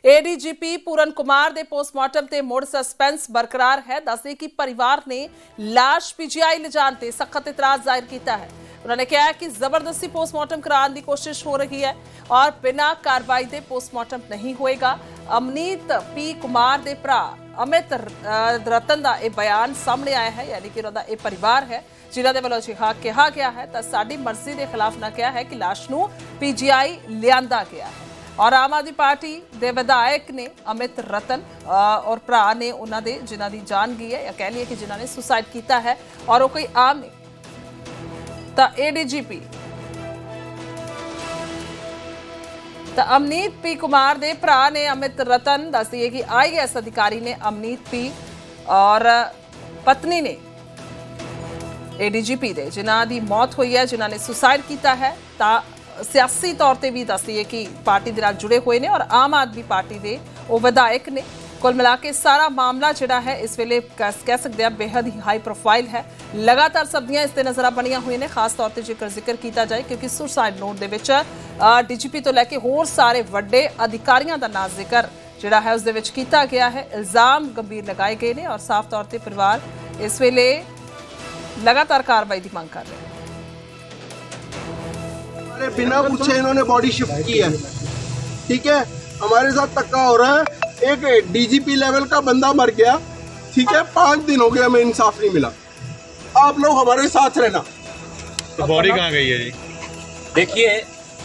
ADGP पूरन कुमार ਦੇ postmortem ਤੇ ਮੁੜ ਸਸਪੈਂਸ ਬਰਕਰਾਰ ਹੈ। ਦੱਸਦੇ ਕਿ ਪਰਿਵਾਰ ਨੇ ਲਾਸ਼ ਪੀਜੀਆਈ ਲਿਜਾਣ ਤੇ ਸਖਤ ਇਤਰਾਜ਼ ਜ਼ਾਹਿਰ ਕੀਤਾ ਹੈ। उन्होंने कहा कि जबरदस्ती पोस्टमार्टम कराने की कोशिश हो रही है और बिना कार्रवाई के पोस्टमार्टम नहीं होएगा। अमनीत पी कुमार के भरा अमित रतन का यह बयान सामने आया है, यानी कि उन्होंने यह परिवार है जिन्हों के वालों जिहा कहा गया है तो साडी मर्जी के खिलाफ ना कहा है कि लाश नूं पीजीआई लियांदा गया है। और आम आदमी पार्टी के विधायक ने अमित रतन और भरा ने उन्होंने जिन्हों की जान गई है या कह लीए कि जिन्होंने सुसाइड किया है और वो कोई आम नहीं। तो एडीजीपी तो अमनीत पी कुमार के भरा ने अमित रतन दस दिए कि IAS अधिकारी ने अमनीत पी और पत्नी ने एडीजीपी दे जिन्हों की मौत हुई है, जिन्होंने सुसाइड किया है, सियासी तौर पर भी दस दिए कि पार्टी के नाल जुड़े हुए हैं और आम आदमी पार्टी के वो विधायक ने। कुल मिला के सारा मामला जिहड़ा है इस वेले कह सकते हैं बेहद ही हाई प्रोफाइल है। लगातार सब्दियां इस नज़र बनिया हुई ने, खास तौर पर जेकर जिक्र किया जाए क्योंकि सुसाइड नोट के डीजीपी तो लैके होर सारे वड्डे अधिकारियों का ना जिक्र जिहड़ा है उस दे विच कीता गया है। इल्जाम गंभीर लगाए गए हैं और साफ तौर पर परिवार इस वेले लगातार कार्रवाई की मांग कर रहे हैं। बिना पूछे इन्होंने बॉडी शिफ्ट की है, ठीक है। हमारे साथ धक्का हो रहा है, एक डीजीपी लेवल का बंदा मर गया, ठीक है। 5 दिन हो गया, हमें इंसाफ नहीं मिला। आप लोग हमारे साथ रहना। तो बॉडी कहाँ गई है जी? देखिए,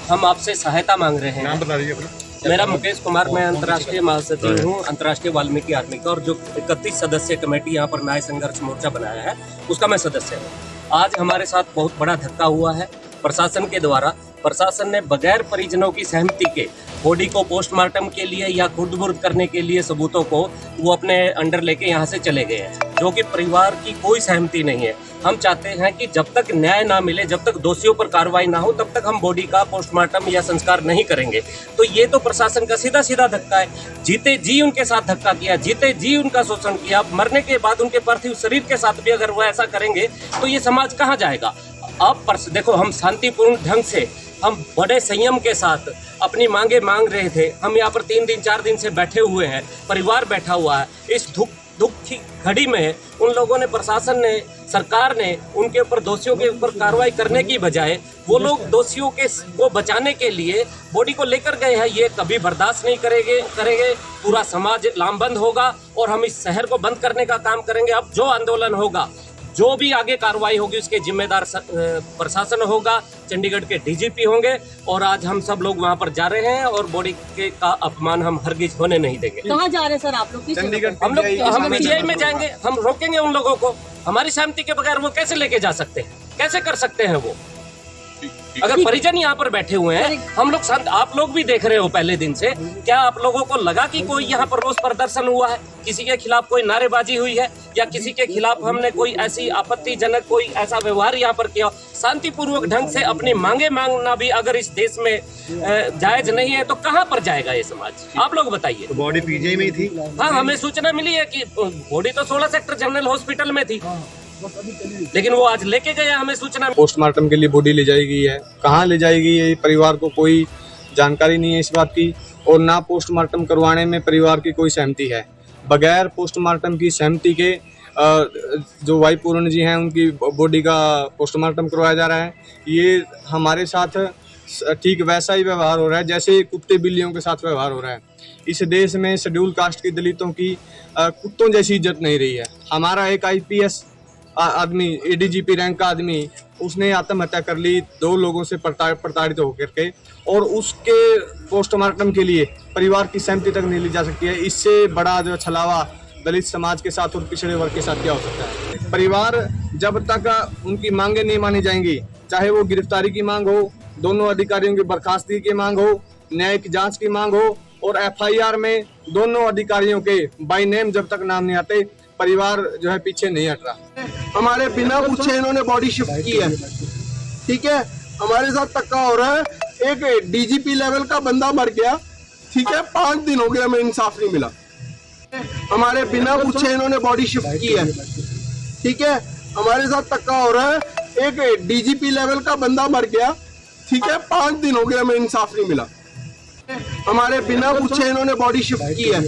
हम आपसे सहायता मांग रहे हैं। नाम बता दीजिए अपना। मेरा मुकेश कुमार, मैं अंतर्राष्ट्रीय महासचिव हूँ अंतर्राष्ट्रीय वाल्मीकि आर्मी का, और जो 31 सदस्य कमेटी यहाँ पर न्याय संघर्ष मोर्चा बनाया है उसका मैं सदस्य हूँ। आज हमारे साथ बहुत बड़ा धक्का हुआ है प्रशासन के द्वारा। प्रशासन ने बगैर परिजनों की सहमति के बॉडी को पोस्टमार्टम के लिए या खुर्द-बुर्द करने के लिए सबूतों को वो अपने अंडर लेके यहाँ से चले गए हैं, जो कि परिवार की कोई सहमति नहीं है। हम चाहते हैं कि जब तक न्याय ना मिले, जब तक दोषियों पर कार्रवाई ना हो, तब तक हम बॉडी का पोस्टमार्टम या संस्कार नहीं करेंगे। तो ये तो प्रशासन का सीधा सीधा धक्का है। जीते जी उनके साथ धक्का किया, जीते जी उनका शोषण किया, मरने के बाद उनके पार्थिव शरीर के साथ भी अगर वो ऐसा करेंगे तो ये समाज कहाँ जाएगा। अब देखो, हम शांतिपूर्ण ढंग से, हम बड़े संयम के साथ अपनी मांगे मांग रहे थे। हम यहाँ पर 3 दिन 4 दिन से बैठे हुए हैं, परिवार बैठा हुआ है। इस दुख की घड़ी में उन लोगों ने, प्रशासन ने, सरकार ने उनके ऊपर, दोषियों के ऊपर कार्रवाई करने की बजाय वो लोग दोषियों को बचाने के लिए बॉडी को लेकर गए हैं। ये कभी बर्दाश्त नहीं करेंगे। पूरा समाज लामबंद होगा और हम इस शहर को बंद करने का काम करेंगे। अब जो आंदोलन होगा, जो भी आगे कार्रवाई होगी, उसके जिम्मेदार प्रशासन होगा, चंडीगढ़ के डीजीपी होंगे। और आज हम सब लोग वहां पर जा रहे हैं और बॉडी का अपमान हम हरगिज होने नहीं देंगे। कहाँ जा रहे हैं सर आप लोग? चंडीगढ़। हम पीजीआई में जाएंगे, हम रोकेंगे उन लोगों को। हमारी सहमति के बगैर वो कैसे लेके जा सकते हैं, कैसे कर सकते हैं वो? अगर परिजन यहाँ पर बैठे हुए हैं, हम लोग आप लोग भी देख रहे हो पहले दिन से, क्या आप लोगों को लगा कि कोई यहाँ पर रोष प्रदर्शन हुआ है, किसी के खिलाफ कोई नारेबाजी हुई है, या किसी के खिलाफ हमने कोई ऐसी आपत्तिजनक कोई ऐसा व्यवहार यहाँ पर किया? शांतिपूर्वक ढंग से अपनी मांगे मांगना भी अगर इस देश में जायज नहीं है तो कहाँ पर जाएगा ये समाज? आप लोग बताइए। तो बॉडी पीजीआई में ही थी? हाँ, हमें सूचना मिली है कि बॉडी तो 16 सेक्टर जनरल हॉस्पिटल में थी, लेकिन वो आज लेके गए, हमें सूचना। पोस्टमार्टम के लिए बॉडी ले जाई गई है, कहाँ ले जाएगी ये परिवार को कोई जानकारी नहीं है इस बात की, और ना पोस्टमार्टम करवाने में परिवार की कोई सहमति है। बगैर पोस्टमार्टम की सहमति के जो वाई पूर्ण जी हैं उनकी बॉडी का पोस्टमार्टम करवाया जा रहा है। ये हमारे साथ ठीक वैसा ही व्यवहार हो रहा है जैसे कुत्ते बिल्लियों के साथ व्यवहार हो रहा है। इस देश में शेड्यूल कास्ट की दलितों की कुत्तों जैसी इज्जत नहीं रही है। हमारा एक IPS आदमी, ADGP रैंक का आदमी, उसने आत्महत्या कर ली 2 लोगों से प्रताड़ित होकर के, और उसके पोस्टमार्टम के लिए परिवार की सहमति तक नहीं ली जा सकती है। इससे बड़ा जो छलावा दलित समाज के साथ और पिछड़े वर्ग के साथ क्या हो सकता है? परिवार जब तक उनकी मांगे नहीं मानी जाएंगी, चाहे वो गिरफ्तारी की मांग हो, दोनों अधिकारियों की बर्खास्तगी की मांग हो, न्यायिक जांच की मांग हो, और FIR में दोनों अधिकारियों के बाय नेम जब तक नाम नहीं आते, परिवार जो है पीछे नहीं हट रहा। हमारे बिना पूछे इन्होंने बॉडी शिफ्ट की है, ठीक है। हमारे साथ धक्का हो रहा है, एक डीजीपी लेवल का बंदा मर गया, ठीक है। 5 दिन हो गया, हमें इंसाफ नहीं मिला। हमारे बिना पूछे इन्होंने बॉडी शिफ्ट की है, ठीक है। हमारे साथ धक्का हो रहा है, एक डीजीपी लेवल का बंदा मर गया, ठीक है। 5 दिन हो गया, हमें इंसाफ नहीं मिला। हमारे बिना पूछे इन्होंने बॉडी शिफ्ट की है,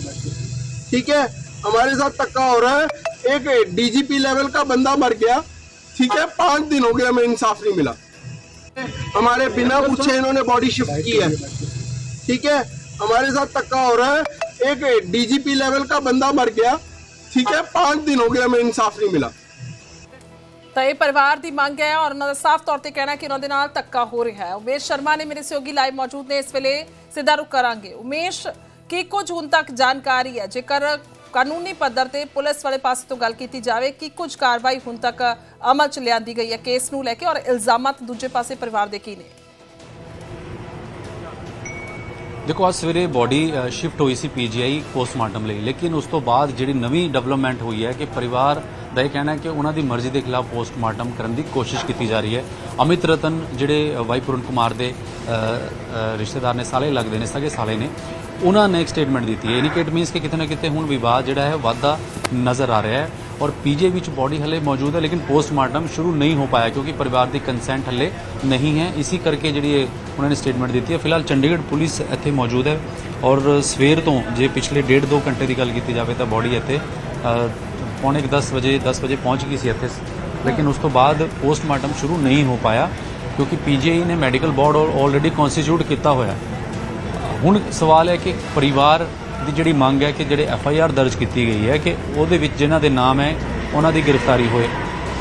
ठीक है। हमारे साथ धक्का हो रहा है, एक डीजीपी लेवल का बंदा मर गया, ठीक है। 5 दिन हो गया, हमें इंसाफ नहीं मिला। हमारे बिना पूछे इन्होंने बॉडी शिफ्ट की है, ठीक है। हमारे साथ धक्का हो रहा है, एक डीजीपी लेवल का बंदा मर गया, ठीक है। 5 दिन हो गया, हमें इंसाफ नहीं मिला। ਤਾਂ ਇਹ ਪਰਿਵਾਰ ਦੀ ਮੰਗ ਹੈ ਔਰ ਉਹਨਾਂ ਦਾ ਸਾਫ਼ ਤੌਰ ਤੇ ਕਹਿਣਾ ਕਿ ਉਹਨਾਂ ਦੇ ਨਾਲ ਧੱਕਾ ਹੋ ਰਿਹਾ ਹੈ। ਉਮੇਸ਼ ਸ਼ਰਮਾ ਨੇ ਮੇਰੇ ਸਹਿਯੋਗੀ ਲਾਈਵ ਮੌਜੂਦ ਨੇ, ਇਸ ਵੇਲੇ ਸਿੱਧਾ ਰੁਖ ਕਰਾਂਗੇ। ਉਮੇਸ਼, ਕੀ ਕੁਝ ਹੁਣ ਤੱਕ ਜਾਣਕਾਰੀ ਹੈ? ਜੇਕਰ ਕਾਨੂੰਨੀ ਪੱਧਰ ਤੇ ਪੁਲਿਸ ਵਾਲੇ ਪਾਸੇ ਤੋਂ ਗੱਲ ਕੀਤੀ ਜਾਵੇ, ਕੀ ਕੁਝ ਕਾਰਵਾਈ ਹੁਣ ਤੱਕ ਅਮਲ ਚ ਲਿਆਂਦੀ ਗਈ ਹੈ ਕੇਸ ਨੂੰ ਲੈ ਕੇ, ਔਰ ਇਲਜ਼ਾਮਾਤ ਦੂਜੇ ਪਾਸੇ ਪਰਿਵਾਰ ਦੇ ਕੀ ਨੇ? देखो आज सवेरे बॉडी शिफ्ट हुई सी पीजीआई पोस्टमार्टम ਲਈ, ਲੇਕਿਨ ਉਸ ਤੋਂ ਬਾਅਦ ਜਿਹੜੀ ਨਵੀਂ ਡਿਵੈਲਪਮੈਂਟ ਹੋਈ ਹੈ ਕਿ ਪਰਿਵਾਰ ਦਾ ਇਹ ਕਹਿਣਾ ਹੈ ਕਿ ਉਹਨਾਂ ਦੀ ਮਰਜ਼ੀ ਦੇ ਖਿਲਾਫ ਪੋਸਟਮਾਰਟਮ ਕਰਨ ਦੀ ਕੋਸ਼ਿਸ਼ ਕੀਤੀ ਜਾ ਰਹੀ ਹੈ। ਅਮਿਤ ਰਤਨ ਜਿਹੜੇ ਵਾਈ ਪੂਰਨ ਕੁਮਾਰ ਦੇ ਰਿਸ਼ਤੇਦਾਰ ਨੇ, ਸਾਲੇ ਲੱਗਦੇ ਨੇ, ਸਗੇ ਸਾਲੇ ਨੇ, ਉਹਨਾਂ ਨੇ ਇੱਕ ਸਟੇਟਮੈਂਟ ਦਿੱਤੀ ਹੈ। ਇਟ ਮੀਨਸ ਕਿ ਕਿਤੇ ਨਾ ਕਿਤੇ ਹੁਣ ਵਿਵਾਦ ਜਿਹੜਾ ਹੈ ਵੱਧਦਾ ਨਜ਼ਰ ਆ ਰਿਹਾ ਹੈ और पीजे ਵਿੱਚ बॉडी हले मौजूद है, लेकिन पोस्टमार्टम शुरू नहीं हो पाया क्योंकि परिवार की कंसेंट हले नहीं है। इसी करके जी उन्होंने स्टेटमेंट दी है। फिलहाल चंडीगढ़ पुलिस इत्थे मौजूद है और सवेर तो जे पिछले 1.5-2 घंटे की गल की जाए तो बॉडी इत्थे पौने 10 बजे पहुँच गई सी इत्थे, लेकिन उस तो बाद पोस्टमार्टम शुरू नहीं हो पाया क्योंकि पीजीआई ने मैडिकल बोर्ड ऑलरेडी कॉन्स्टिट्यूट किया होया। हुण सवाल है कि परिवार ਦੀ ਜਿਹੜੀ ਮੰਗ ਹੈ ਕਿ ਜਿਹੜੇ FIR ਦਰਜ ਕੀਤੀ ਗਈ ਹੈ ਕਿ ਉਹਦੇ ਵਿੱਚ ਜਿਨ੍ਹਾਂ ਦੇ ਨਾਮ ਹੈ ਉਹਨਾਂ ਦੀ ਗ੍ਰਿਫਤਾਰੀ ਹੋਏ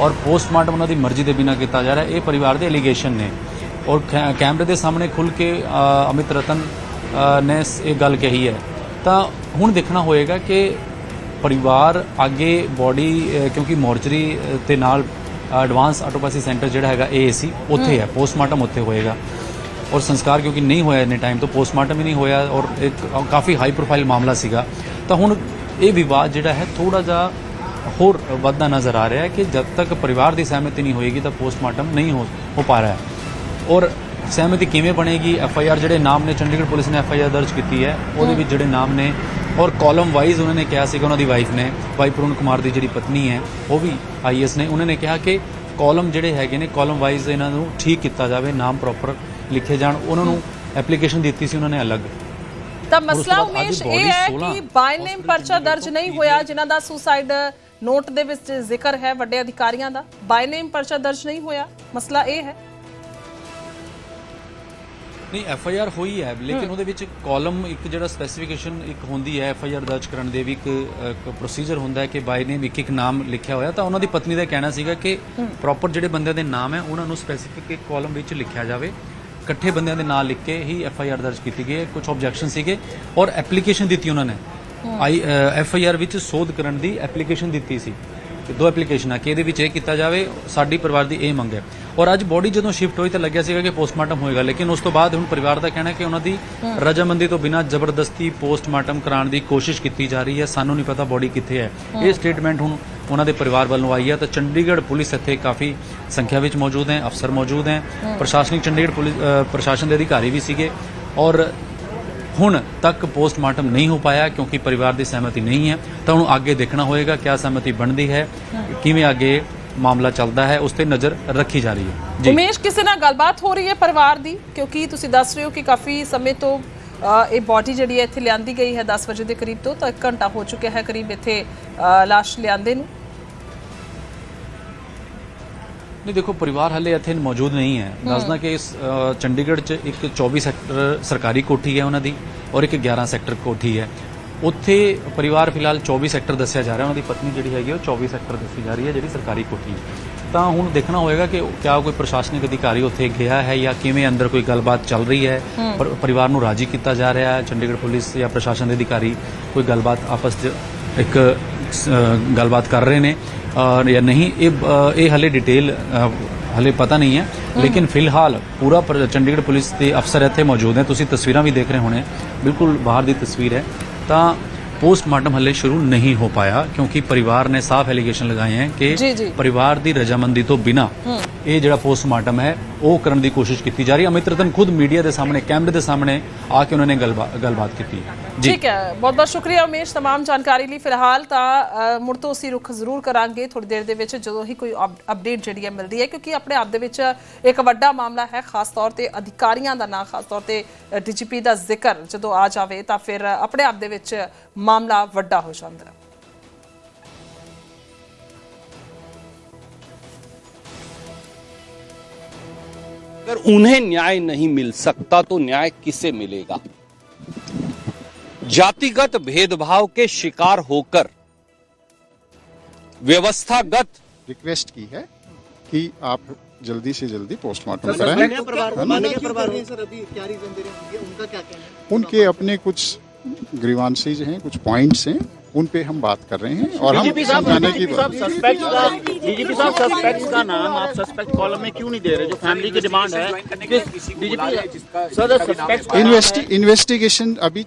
ਔਰ ਪੋਸਟਮਾਰਟਮ ਉਹਨਾਂ ਦੀ ਮਰਜ਼ੀ ਦੇ ਬਿਨਾਂ ਕੀਤਾ ਜਾ ਰਿਹਾ। ਇਹ ਪਰਿਵਾਰ ਦੇ ਐਲੀਗੇਸ਼ਨ ਨੇ ਔਰ ਕੈਮਰੇ ਦੇ ਸਾਹਮਣੇ ਖੁੱਲ੍ਹ ਕੇ ਅਮਿਤ ਰਤਨ ਨੇ ਇਹ ਗੱਲ ਕਹੀ ਹੈ। ਤਾਂ ਹੁਣ ਦੇਖਣਾ ਹੋਏਗਾ ਕਿ ਪਰਿਵਾਰ ਅੱਗੇ ਬੋਡੀ ਕਿਉਂਕਿ ਮੋਰਚਰੀ ਤੇ ਨਾਲ ਐਡਵਾਂਸ ਆਟੋਪਸੀ ਸੈਂਟਰ ਜਿਹੜਾ ਹੈਗਾ AAC ਉੱਥੇ ਹੈ, ਪੋਸਟਮਾਰਟਮ ਉੱਥੇ ਹੋਏਗਾ और संस्कार क्योंकि नहीं होया इन्ने टाइम तो पोस्टमार्टम ही नहीं होया और एक काफ़ी हाई प्रोफाइल मामला सीगा। तो हुण ये विवाद जिहड़ा है थोड़ा जिहा होर वधदा नज़र आ रहा है कि जब तक परिवार की सहमति नहीं होएगी तो पोस्टमार्टम नहीं हो पा रहा है। और सहमति किवें बनेगी? FIR जिहड़े नाम ने चंडीगढ़ पुलिस ने FIR दर्ज की है ਉਹਦੇ ਵਿੱਚ ਜਿਹੜੇ ਨਾਮ ਨੇ और कॉलम वाइज उन्होंने कहा सीगा उन्होंने वाइफ ने वाई पूर्ण कुमार की जिहड़ी पत्नी है वो भी IAS ने उन्होंने कहा कि कॉलम जिहड़े हैगे ने कॉलम वाइज इन्हां नूं ठीक किया जाए, नाम प्रॉपर लिखे जाण। उन्होंने एप्लीकेशन दी सी उन्होंने अलग। ਤਾਂ ਮਸਲਾ ਉਮੇਸ਼ ਇਹ ਹੈ ਕਿ ਬਾਈ ਨੇਮ ਪਰਚਾ ਦਰਜ ਨਹੀਂ ਹੋਇਆ ਜਿਨ੍ਹਾਂ ਦਾ ਸੁਸਾਈਡ ਨੋਟ ਦੇ ਵਿੱਚ ਜ਼ਿਕਰ ਹੈ ਵੱਡੇ ਅਧਿਕਾਰੀਆਂ ਦਾ, ਬਾਈ ਨੇਮ ਪਰਚਾ ਦਰਜ ਨਹੀਂ ਹੋਇਆ। ਮਸਲਾ ਇਹ ਹੈ नहीं FIR ਹੋਈ ਹੈ ਲੇਕਿਨ ਉਹਦੇ ਵਿੱਚ ਕਾਲਮ ਇੱਕ ਜਿਹੜਾ ਸਪੈਸੀਫਿਕੇਸ਼ਨ ਇੱਕ ਹੁੰਦੀ ਹੈ FIR ਦਰਜ ਕਰਨ ਦੇ ਵੀ ਇੱਕ ਪ੍ਰੋਸੀਜਰ ਹੁੰਦਾ ਹੈ ਕਿ ਬਾਈ ਨੇਮ ਇੱਕ ਨਾਮ ਲਿਖਿਆ ਹੋਇਆ। ਤਾਂ ਉਹਨਾਂ ਦੀ ਪਤਨੀ ਦਾ ਕਹਿਣਾ ਸੀਗਾ ਕਿ ਪ੍ਰੋਪਰ ਜਿਹੜੇ ਬੰਦਿਆਂ ਦੇ ਨਾਮ ਹੈ ਉਹਨਾਂ ਨੂੰ ਸਪੈਸੀਫਿਕ ਇੱਕ ਕਾਲਮ ਵਿੱਚ ਲਿਖਿਆ ਜਾਵੇ, ਇਕੱਠੇ ਬੰਦਿਆਂ ਦੇ ਨਾਂ ਲਿਖ ਕੇ ਹੀ FIR ਦਰਜ ਕੀਤੀ ਗਈ ਹੈ। ਕੁਝ ਆਬਜੈਕਸ਼ਨ ਸੀਗੇ ਔਰ ਐਪਲੀਕੇਸ਼ਨ ਦਿੱਤੀ ਉਹਨਾਂ ਨੇ FIR ਵਿੱਚ ਸੋਧ ਕਰਨ ਦੀ ਐਪਲੀਕੇਸ਼ਨ ਦਿੱਤੀ ਸੀ। 2 ਐਪਲੀਕੇਸ਼ਨਾਂ ਕਿ ਇਹਦੇ ਵਿੱਚ ਇਹ ਕੀਤਾ ਜਾਵੇ, ਸਾਡੀ ਪਰਿਵਾਰ ਦੀ ਇਹ ਮੰਗ ਹੈ। ਔਰ ਅੱਜ ਬੋਡੀ ਜਦੋਂ ਸ਼ਿਫਟ ਹੋਈ ਤਾਂ ਲੱਗਿਆ ਸੀਗਾ ਕਿ ਪੋਸਟਮਾਰਟਮ ਹੋਏਗਾ, ਲੇਕਿਨ ਉਸ ਤੋਂ ਬਾਅਦ ਹੁਣ ਪਰਿਵਾਰ ਦਾ ਕਹਿਣਾ ਕਿ ਉਹਨਾਂ ਦੀ ਰਜਾਮੰਦੀ ਤੋਂ ਬਿਨਾਂ ਜ਼ਬਰਦਸਤੀ ਪੋਸਟਮਾਰਟਮ ਕਰਾਉਣ ਦੀ ਕੋਸ਼ਿਸ਼ ਕੀਤੀ ਜਾ ਰਹੀ ਹੈ। ਸਾਨੂੰ ਨਹੀਂ ਪਤਾ ਬੋਡੀ ਕਿੱਥੇ ਹੈ। ਇਹ ਸਟੇਟਮੈਂਟ ਹੁਣ ਉਹਨਾਂ ਦੇ ਪਰਿਵਾਰ ਵੱਲੋਂ ਆਈ ਹੈ। ਤਾਂ ਚੰਡੀਗੜ੍ਹ ਪੁਲਿਸ ਇੱਥੇ ਕਾਫੀ ਸੰਖਿਆ ਵਿੱਚ ਮੌਜੂਦ ਹੈ, ਅਫਸਰ ਮੌਜੂਦ ਹੈ, ਪ੍ਰਸ਼ਾਸਨਿਕ ਚੰਡੀਗੜ੍ਹ ਪੁਲਿਸ ਪ੍ਰਸ਼ਾਸਨ ਦੇ ਅਧਿਕਾਰੀ ਵੀ ਸੀਗੇ ਔਰ ਹੁਣ ਤੱਕ ਪੋਸਟਮਾਰਟਮ ਨਹੀਂ ਹੋ ਪਾਇਆ ਕਿਉਂਕਿ ਪਰਿਵਾਰ ਦੀ ਸਹਿਮਤੀ ਨਹੀਂ ਹੈ। ਤਾਂ ਹੁਣ ਅੱਗੇ ਦੇਖਣਾ ਹੋਏਗਾ ਕਿਆ ਸਹਿਮਤੀ ਬਣਦੀ ਹੈ, ਕਿਵੇਂ ਅੱਗੇ ਮਾਮਲਾ ਚੱਲਦਾ ਹੈ, ਉਸ ਤੇ ਨਜ਼ਰ ਰੱਖੀ ਜਾ ਰਹੀ ਹੈ। ਜੀ ਉਮੇਸ਼, ਕਿਸੇ ਨਾਲ ਗੱਲਬਾਤ ਹੋ ਰਹੀ ਹੈ ਪਰਿਵਾਰ ਦੀ? ਕਿਉਂਕਿ ਤੁਸੀਂ ਦੱਸ ਰਹੇ ਹੋ ਕਿ ਕਾਫੀ ਸਮੇਂ ਤੋਂ ਇਹ ਬੋਡੀ ਜਿਹੜੀ ਹੈ ਇੱਥੇ ਲਿਆਂਦੀ ਗਈ ਹੈ 10 ਵਜੇ ਦੇ ਕਰੀਬ ਤੋਂ, ਤਾਂ 1 ਘੰਟਾ ਹੋ ਚੁੱਕਿਆ ਹੈ ਕਰੀਬ ਇੱਥੇ ਲਾਸ਼ ਲਿਆਂਦੇ ਨੂੰ। नहीं देखो परिवार हले इत्थे मौजूद नहीं है। दसदा कि इस चंडीगढ़ च एक 24 सैक्टर सरकारी कोठी है उन्होंने और एक 11 सैक्टर कोठी है। उत्थे परिवार फिलहाल 24 सैक्टर दसिया जा रहा है, उन्होंने पत्नी जी हैगी 24 सैक्टर दसी जा रही है जी सरकारी कोठी है। तो हुण देखना होएगा कि क्या कोई प्रशासनिक अधिकारी उत्थे गया है या किवें अंदर कोई गलबात चल रही है, पर परिवार नूं राजी किया जा रहा है। चंडीगढ़ पुलिस या प्रशासन के अधिकारी कोई गलबात आपस एक गलबात कर रहे हैं या नहीं, ये हले डिटेल हले पता नहीं है। लेकिन फिलहाल पूरा चंडीगढ़ पुलिस के अफसर इत्थे मौजूद हैं, तुसीं तस्वीरां भी देख रहे होने, बिल्कुल बाहर की तस्वीर है। तो पोस्टमार्टम हले शुरू नहीं हो पाया क्योंकि परिवार ने साफ एलीगेशन लगाए हैं कि परिवार की रजामंदी तो बिना ये जिहड़ा पोस्टमार्टम है ਉਹ ਕਰਨ ਦੀ ਕੋਸ਼ਿਸ਼ ਕੀਤੀ ਜਾ ਰਹੀ ਹੈ। ਅਮਿਤ ਰਤਨ ਖੁਦ ਮੀਡੀਆ ਦੇ ਸਾਹਮਣੇ ਕੈਮਰੇ ਦੇ ਸਾਹਮਣੇ ਆ ਕੇ ਉਹਨਾਂ ਨੇ ਗੱਲਬਾਤ ਕੀਤੀ ਜੀ। ਠੀਕ ਹੈ, ਬਹੁਤ ਬਹੁਤ ਸ਼ੁਕਰੀਆ ਉਮੇਸ਼ ਤਮਾਮ ਜਾਣਕਾਰੀ ਲਈ। ਫਿਲਹਾਲ ਤਾਂ ਮੁੜ ਤੋਂ ਅਸੀਂ ਰੁਖ ਜ਼ਰੂਰ ਕਰਾਂਗੇ ਥੋੜੀ ਦੇਰ ਦੇ ਵਿੱਚ ਜਦੋਂ ਹੀ ਕੋਈ ਅਪਡੇਟ ਜਿਹੜੀ ਹੈ ਮਿਲਦੀ ਹੈ, ਕਿਉਂਕਿ ਆਪਣੇ ਆਪ ਦੇ ਵਿੱਚ ਇੱਕ ਵੱਡਾ ਮਾਮਲਾ ਹੈ। ਖਾਸ ਤੌਰ ਤੇ ਅਧਿਕਾਰੀਆਂ ਦਾ ਨਾਂ, ਖਾਸ ਤੌਰ ਤੇ ਡੀਜੀਪੀ ਦਾ ਜ਼ਿਕਰ ਜਦੋਂ ਆ ਜਾਵੇ ਤਾਂ ਫਿਰ ਆਪਣੇ ਆਪ ਦੇ ਵਿੱਚ ਮਾਮਲਾ ਵੱਡਾ ਹੋ ਜਾਂਦਾ ਹੈ। अगर उन्हें न्याय नहीं मिल सकता तो न्याय किसे मिलेगा? जातिगत भेदभाव के शिकार होकर व्यवस्थागत रिक्वेस्ट की है कि आप जल्दी से जल्दी पोस्टमार्टम कराएं। उनके अपने कुछ ग्रीवांसेज हैं, कुछ पॉइंट्स हैं, उन पे हम बात कर रहे हैं और हम समझाने की डीजीपी साहब सस्पेक्ट का नाम आप सस्पेक्ट कॉलम में क्यों नहीं दे रहे? जो फैमिली की डिमांड है इन्वेस्टिगेशन अभी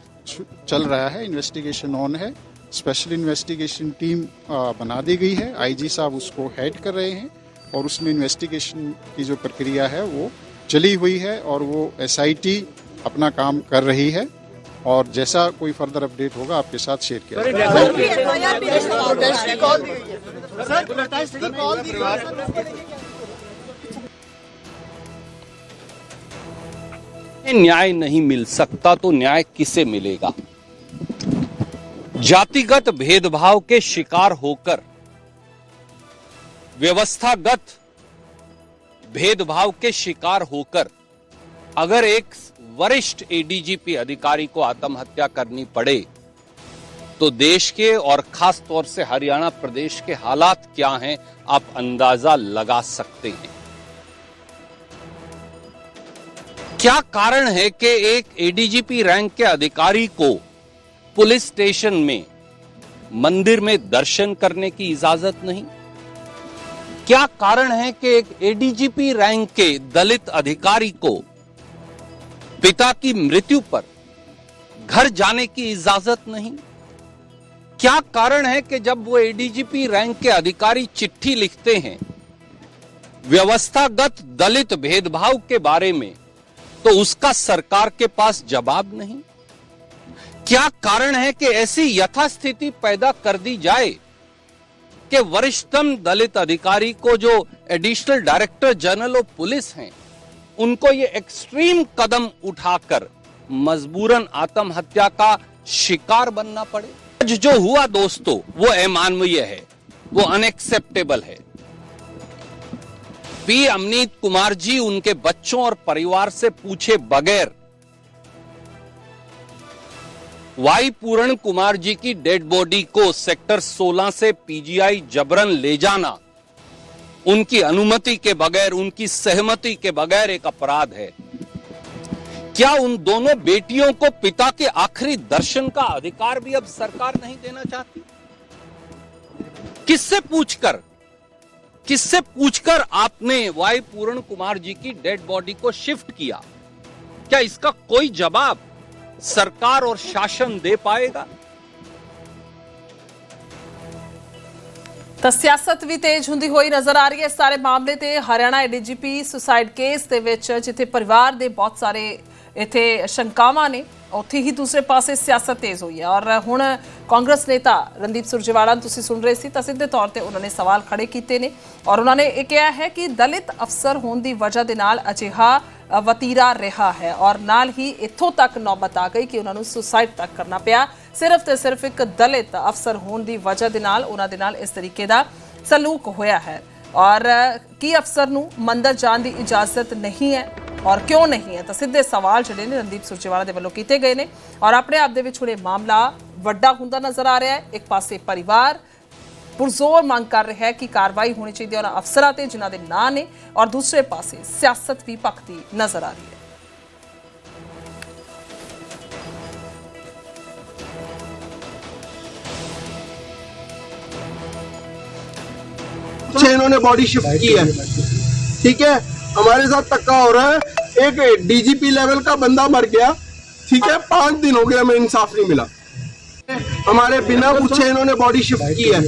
चल रहा है, इन्वेस्टिगेशन ऑन है। स्पेशल इन्वेस्टिगेशन टीम बना दी गई है, आईजी साहब उसको हेड कर रहे हैं और उसमें इन्वेस्टिगेशन की जो प्रक्रिया है वो चली हुई है और वो एसआईटी अपना काम कर रही है और जैसा कोई फर्दर अपडेट होगा आपके साथ शेयर किया न्याय नहीं मिल सकता तो न्याय किसे मिलेगा? जातिगत भेदभाव के शिकार होकर व्यवस्थागत भेदभाव के शिकार होकर अगर एक वरिष्ठ एडीजीपी अधिकारी को आत्महत्या करनी पड़े तो देश के और खास तौर से हरियाणा प्रदेश के हालात क्या हैं आप अंदाजा लगा सकते हैं। क्या कारण है कि एक एडीजीपी रैंक के अधिकारी को पुलिस स्टेशन में मंदिर में दर्शन करने की इजाजत नहीं? क्या कारण है कि एक एडीजीपी रैंक के दलित अधिकारी को पिता की मृत्यु पर घर जाने की इजाजत नहीं? क्या कारण है कि जब वो एडीजीपी रैंक के अधिकारी चिट्ठी लिखते हैं व्यवस्थागत दलित भेदभाव के बारे में तो उसका सरकार के पास जवाब नहीं? क्या कारण है कि ऐसी यथास्थिति पैदा कर दी जाए कि वरिष्ठतम दलित अधिकारी को जो additional director general of police हैं उनको ये एक्सट्रीम कदम उठाकर मजबूरन आत्महत्या का शिकार बनना पड़े? आज जो हुआ दोस्तों वो अमानवीय है, वो अनएक्सेप्टेबल है। पी अमनीत कुमार जी उनके बच्चों और परिवार से पूछे बगैर वाई पूरण कुमार जी की डेड बॉडी को सेक्टर 16 से पीजीआई जबरन ले जाना उनकी अनुमति के बगैर, उनकी सहमति के बगैर एक अपराध है। क्या उन दोनों बेटियों को पिता के आखिरी दर्शन का अधिकार भी अब सरकार नहीं देना चाहती? किससे पूछकर आपने वाई पूर्ण कुमार जी की डेड बॉडी को शिफ्ट किया? क्या इसका कोई जवाब सरकार और शासन दे पाएगा? ਤਾਂ ਸਿਆਸਤ ਵੀ ਤੇਜ਼ ਹੁੰਦੀ ਹੋਈ ਨਜ਼ਰ ਆ ਰਹੀ ਹੈ ਇਸ ਸਾਰੇ ਮਾਮਲੇ ਤੇ। ਹਰਿਆਣਾ ਡੀਜੀਪੀ ਸੁਸਾਈਡ ਕੇਸ ਦੇ ਵਿੱਚ ਜਿੱਥੇ ਪਰਿਵਾਰ ਦੇ ਬਹੁਤ ਸਾਰੇ ਇੱਥੇ ਸ਼ੰਕਾਵਾਂ ਨੇ, ਉੱਥੇ ਹੀ ਦੂਸਰੇ ਪਾਸੇ ਸਿਆਸਤ ਤੇਜ਼ ਹੋਈ ਹੈ। ਔਰ ਹੁਣ ਕਾਂਗਰਸ ਨੇਤਾ ਰਣਦੀਪ ਸੁਰਜੇਵਾਲਾ ਨੂੰ ਤੁਸੀਂ ਸੁਣ ਰਹੇ ਸੀ ਤਾਂ ਸਿੱਧੇ ਤੌਰ ਤੇ ਉਹਨਾਂ ਨੇ ਸਵਾਲ ਖੜੇ ਕੀਤੇ ਨੇ ਔਰ ਉਹਨਾਂ ਨੇ ਇਹ ਕਿਹਾ ਹੈ ਕਿ ਦਲਿਤ ਅਫਸਰ ਹੋਣ ਦੀ ਵਜ੍ਹਾ ਦੇ ਨਾਲ ਅਜਿਹਾ ਵਤੀਰਾ ਰਿਹਾ ਹੈ ਔਰ ਨਾਲ ਹੀ ਇੱਥੋਂ ਤੱਕ ਨੌਬਤ ਆ ਗਈ ਕਿ ਉਹਨਾਂ ਨੂੰ ਸੁਸਾਈਡ ਤੱਕ ਕਰਨਾ ਪਿਆ ਸਿਰਫ ਤੇ ਸਿਰਫ ਇੱਕ ਦਲਿਤ ਅਫਸਰ ਹੋਣ ਦੀ ਵਜ੍ਹਾ ਦੇ ਨਾਲ ਉਹਨਾਂ ਦੇ ਨਾਲ ਇਸ ਤਰੀਕੇ ਦਾ ਸਲੂਕ ਹੋਇਆ ਹੈ। ਔਰ ਕੀ ਅਫਸਰ ਨੂੰ ਮੰਦਰ ਜਾਣ ਦੀ ਇਜਾਜ਼ਤ ਨਹੀਂ ਹੈ ਔਰ ਕਿਉਂ ਨਹੀਂ ਹੈ ਤਾਂ ਸਿੱਧੇ ਸਵਾਲ ਜਿਹੜੇ ਨੇ ਰਣਦੀਪ ਸੁਰਜੇਵਾਲਾ ਦੇ ਵੱਲੋਂ ਕੀਤੇ ਗਏ ਨੇ ਔਰ ਆਪਣੇ ਆਪ ਦੇ ਵਿੱਚ ਹੁਣ ਇਹ ਮਾਮਲਾ ਵੱਡਾ ਹੁੰਦਾ ਨਜ਼ਰ ਆ ਰਿਹਾ ਹੈ। ਇੱਕ ਪਾਸੇ ਪਰਿਵਾਰ पुरजोर मांग कर रहा है कि कार्रवाई होनी चाहिए और अफसरां ते जिन्हां दे नां ने और दूसरे पासे सियासत भी भखती नजर आ रही है। इन्होंने बॉडी शिफ्ट की है, ठीक है, हमारे साथ धक्का हो रहा है। एक डीजीपी लेवल का बंदा मर गया, ठीक है, 5 दिन हो गया, हमें इंसाफ नहीं मिला। हमारे बिना पूछे इन्होंने बॉडी शिफ्ट की है,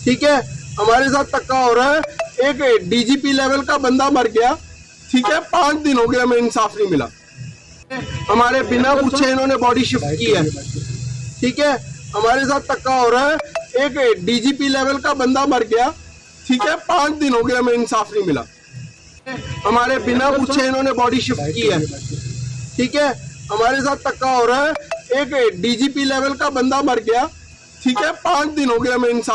ठीक है, हमारे साथ धक्का हो रहा है। एक डीजीपी लेवल का बंदा मर गया, ठीक है, 5 दिन हो गया हमें इंसाफ नहीं मिला। हमारे बिना पूछे इन्होंने बॉडी शिफ्ट की है, ठीक है, हमारे साथ धक्का हो रहा है। एक डीजीपी लेवल का बंदा मर गया, ठीक है, 5 दिन हो गया हमें इंसाफ नहीं मिला। हमारे बिना पूछे इन्होंने बॉडी शिफ्ट की है, ठीक है, हमारे साथ धक्का हो रहा है। एक डीजीपी लेवल का बंदा मर गया, ठीक है, 5 दिन हो गया हमें इंसाफ